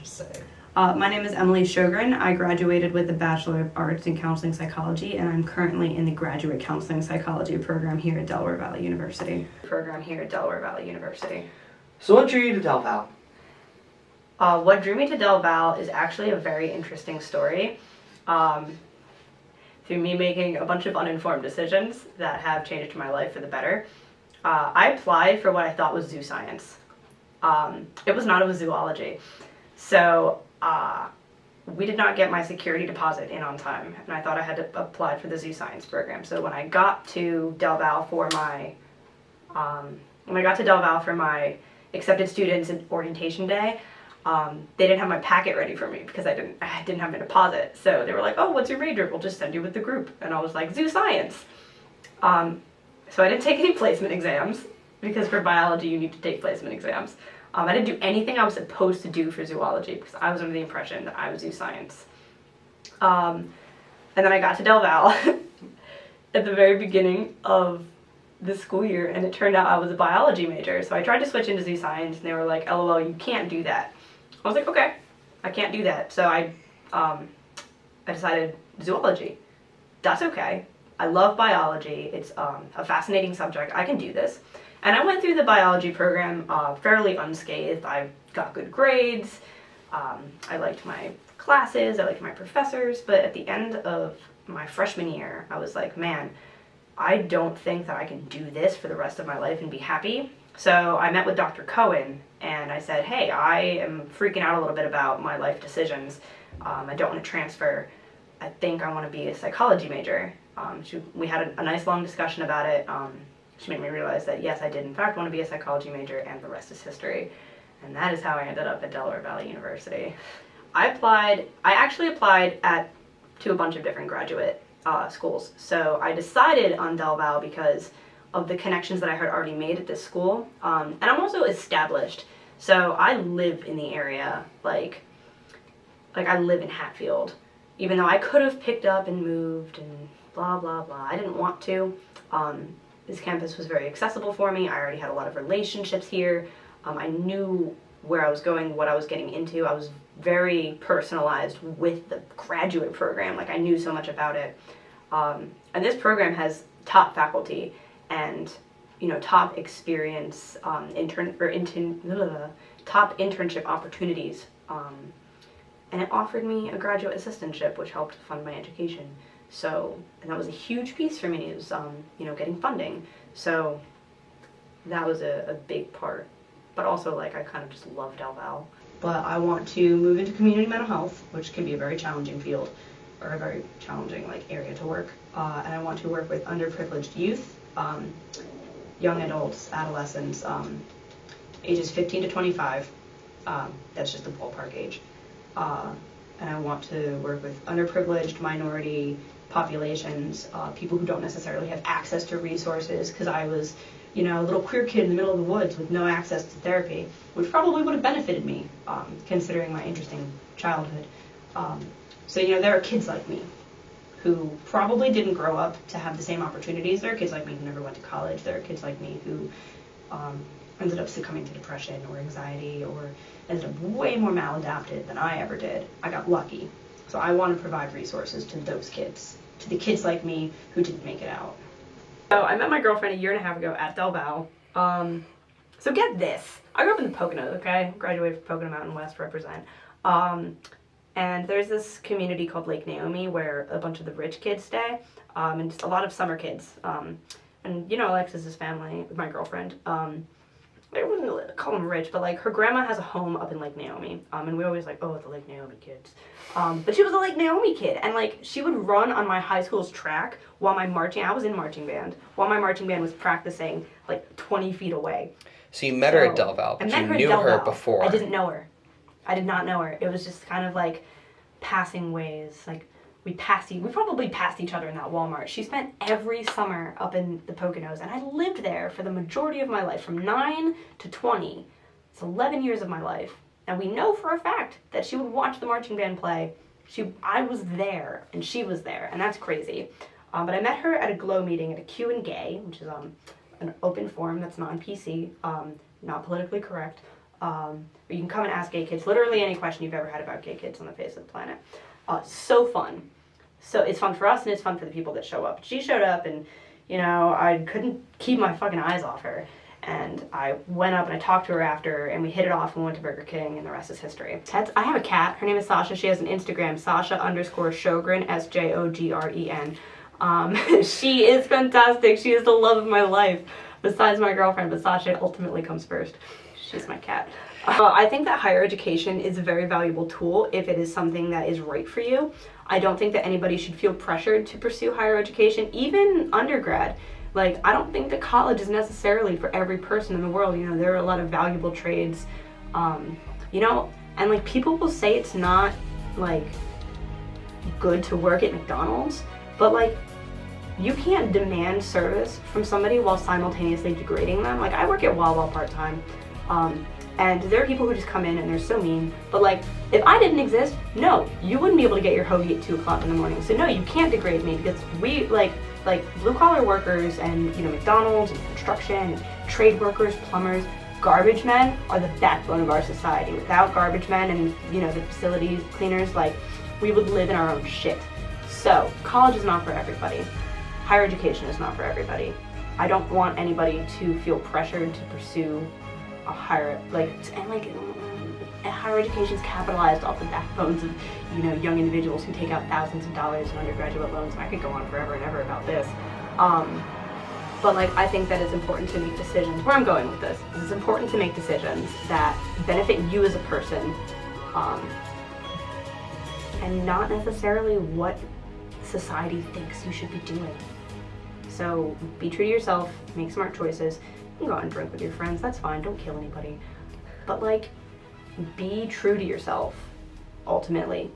to say. My name is Emily Sjogren. I graduated with a Bachelor of Arts in Counseling Psychology, and I'm currently in the Graduate Counseling Psychology program here at Delaware Valley University. So what drew you to DelVal? What drew me to DelVal is actually a very interesting story. Through me making a bunch of uninformed decisions that have changed my life for the better. I applied for what I thought was zoo science. It was not, it was zoology. So we did not get my security deposit in on time, and I thought I had to apply for the zoo science program. So when I got to DelVal for my accepted students in orientation day, they didn't have my packet ready for me because I didn't have my deposit. So they were like, "Oh, what's your major? We'll just send you with the group." And I was like, "Zoo science." So I didn't take any placement exams because for biology you need to take placement exams. I didn't do anything I was supposed to do for zoology because I was under the impression that I was zoo science. And then I got to DelVal at the very beginning of the school year, and it turned out I was a biology major. So I tried to switch into zoo science, and they were like, "LOL, you can't do that." I was like, "Okay, I can't do that." So I decided zoology. That's okay. I love biology. It's a fascinating subject. I can do this. And I went through the biology program fairly unscathed. I got good grades. I liked my classes. I liked my professors. But at the end of my freshman year, I was like, man, I don't think that I can do this for the rest of my life and be happy. So I met with Dr. Cohen, and I said, "Hey, I am freaking out a little bit about my life decisions. I don't want to transfer. I think I want to be a psychology major." We had a nice long discussion about it. She made me realize that yes, I did in fact want to be a psychology major, and the rest is history. And that is how I ended up at Delaware Valley University. I actually applied to a bunch of different graduate schools. So I decided on DelVal because of the connections that I had already made at this school. And I'm also established. So I live in the area, like I live in Hatfield. Even though I could have picked up and moved and blah, blah, blah. I didn't want to. This campus was very accessible for me. I already had a lot of relationships here. I knew where I was going, what I was getting into. I was very personalized with the graduate program. Like, I knew so much about it. And this program has top faculty and, you know, top experience, top internship opportunities. And it offered me a graduate assistantship, which helped fund my education. So, and that was a huge piece for me, is, you know, getting funding. So that was a big part. But also, like, I kind of just love DelVal. But I want to move into community mental health, which can be a very challenging field, or a very challenging, like, area to work. And I want to work with underprivileged youth, young adults, adolescents, ages 15 to 25. That's just the ballpark age. And I want to work with underprivileged minority populations, people who don't necessarily have access to resources, because I was, you know, a little queer kid in the middle of the woods with no access to therapy, which probably would have benefited me, considering my interesting childhood. So, you know, there are kids like me who probably didn't grow up to have the same opportunities. There are kids like me who never went to college. There are kids like me who ended up succumbing to depression or anxiety, or ended up way more maladapted than I ever did. I got lucky. So I want to provide resources to those kids, to the kids like me who didn't make it out. So I met my girlfriend a year and a half ago at DelVal. So get this. I grew up in the Poconos, okay? Graduated from Pocono Mountain West, represent. And there's this community called Lake Naomi where a bunch of the rich kids stay, and just a lot of summer kids. And, you know, Alexis's family, my girlfriend, I wouldn't call them rich, but, like, her grandma has a home up in Lake Naomi, and we always like, oh, the Lake Naomi kids. But she was a Lake Naomi kid, and, like, she would run on my high school's track while I was in marching band, while my marching band was practicing, like, 20 feet away. So you met her at DelVal, but you knew her before. I didn't know her. I did not know her. It was just kind of, like, passing ways, like, we probably passed each other in that Walmart. She spent every summer up in the Poconos, and I lived there for the majority of my life, from 9 to 20. It's 11 years of my life. And we know for a fact that she would watch the marching band play. I was there, and she was there, and that's crazy. But I met her at a GLOW meeting at a Q and Gay, which is an open forum that's non-PC, not politically correct. Or you can come and ask gay kids literally any question you've ever had about gay kids on the face of the planet. So fun. So it's fun for us and it's fun for the people that show up. She showed up and, you know, I couldn't keep my fucking eyes off her. And I went up and I talked to her after and we hit it off and we went to Burger King and the rest is history. I have a cat. Her name is Sasha. She has an Instagram, Sasha_Sjogren, Sjogren. She is fantastic. She is the love of my life. Besides my girlfriend, but Sasha ultimately comes first. She's my cat. I think that higher education is a very valuable tool if it is something that is right for you. I don't think that anybody should feel pressured to pursue higher education, even undergrad. Like, I don't think that college is necessarily for every person in the world. You know, there are a lot of valuable trades, you know, and like people will say it's not like good to work at McDonald's, but like you can't demand service from somebody while simultaneously degrading them. Like, I work at Wawa part-time, and there are people who just come in and they're so mean, but like, if I didn't exist, no, you wouldn't be able to get your hoagie at 2 o'clock in the morning. So no, you can't degrade me, because we, like blue-collar workers and, you know, McDonald's and construction, and trade workers, plumbers, garbage men are the backbone of our society. Without garbage men and, you know, the facilities cleaners, like, we would live in our own shit. So, college is not for everybody. Higher education is not for everybody. I don't want anybody to feel pressured to pursue a higher, higher education is capitalized off the backbones of, you know, young individuals who take out thousands of dollars in undergraduate loans, and I could go on forever and ever about this. But like, I think that it's important to make decisions. Where I'm going with this is it's important to make decisions that benefit you as a person, and not necessarily what society thinks you should be doing. So be true to yourself, make smart choices. You can go out and drink with your friends, that's fine, don't kill anybody. But like, be true to yourself, ultimately.